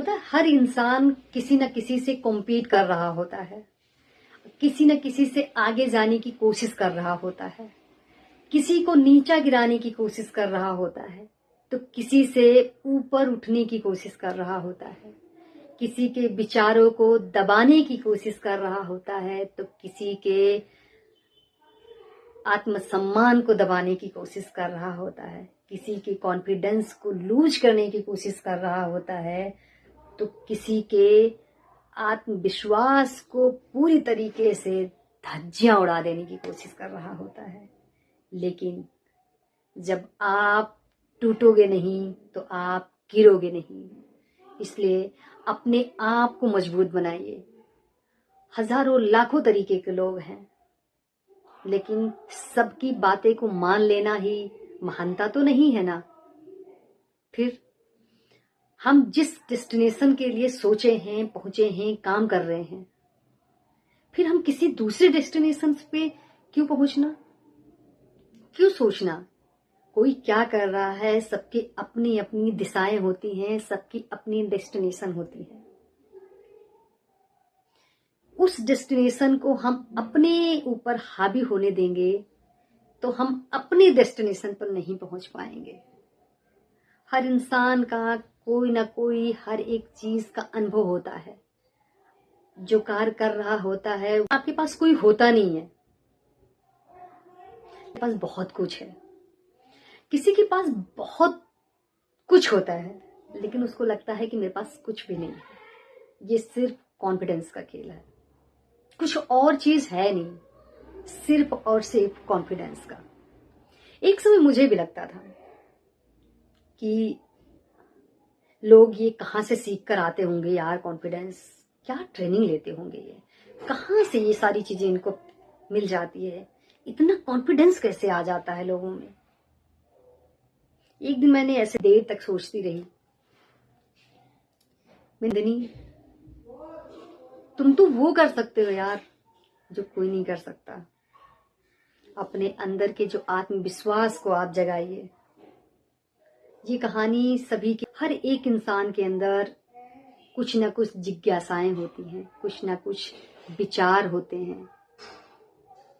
पता है, हर इंसान किसी न किसी से कॉम्पीट कर रहा होता है, किसी न किसी से आगे जाने की कोशिश कर रहा होता है, किसी को नीचा गिराने की कोशिश कर रहा होता है, तो किसी से ऊपर उठने की कोशिश कर रहा होता है, किसी के विचारों को दबाने की कोशिश कर रहा होता है, तो किसी के आत्मसम्मान को दबाने की कोशिश कर रहा होता है, किसी के कॉन्फिडेंस को लूज करने की कोशिश कर रहा होता है, तो किसी के आत्मविश्वास को पूरी तरीके से धज्जियां उड़ा देने की कोशिश कर रहा होता है। लेकिन जब आप टूटोगे नहीं तो आप गिरोगे नहीं। इसलिए अपने आप को मजबूत बनाइए। हजारों लाखों तरीके के लोग हैं, लेकिन सबकी बातें को मान लेना ही महानता तो नहीं है ना। फिर हम जिस डेस्टिनेशन के लिए सोचे हैं, पहुंचे हैं, काम कर रहे हैं, फिर हम किसी दूसरे डेस्टिनेशन पे क्यों पहुंचना, क्यों सोचना। कोई क्या कर रहा है, सबकी अपनी अपनी दिशाएं होती हैं, सबकी अपनी डेस्टिनेशन होती है। उस डेस्टिनेशन को हम अपने ऊपर हावी होने देंगे तो हम अपने डेस्टिनेशन पर नहीं पहुंच पाएंगे। हर इंसान का कोई ना कोई हर एक चीज का अनुभव होता है। जो कार्य कर रहा होता है, आपके पास कोई होता नहीं है, आपके पास बहुत कुछ है। किसी के पास बहुत कुछ होता है, लेकिन उसको लगता है कि मेरे पास कुछ भी नहीं है। ये सिर्फ कॉन्फिडेंस का खेल है, कुछ और चीज है नहीं, सिर्फ और सिर्फ कॉन्फिडेंस का। एक समय मुझे भी लगता था कि लोग ये कहाँ से सीख कर आते होंगे यार, कॉन्फिडेंस, क्या ट्रेनिंग लेते होंगे, ये कहाँ से ये सारी चीजें इनको मिल जाती है, इतना कॉन्फिडेंस कैसे आ जाता है लोगों में। एक दिन मैंने ऐसे देर तक सोचती रही, नंदिनी, तुम तो वो कर सकते हो यार जो कोई नहीं कर सकता। अपने अंदर के जो आत्मविश्वास को आप जगाइए। ये कहानी सभी के, हर एक इंसान के अंदर कुछ ना कुछ जिज्ञासाएं होती हैं, कुछ ना कुछ विचार होते हैं,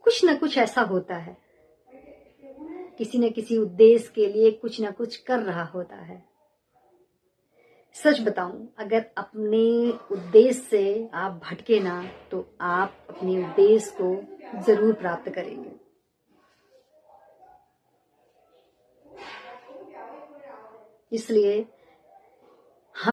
कुछ ना कुछ ऐसा होता है, किसी न किसी उद्देश्य के लिए कुछ ना कुछ कर रहा होता है। सच बताऊं, अगर अपने उद्देश्य से आप भटके ना तो आप अपने उद्देश्य को जरूर प्राप्त करेंगे। इसलिए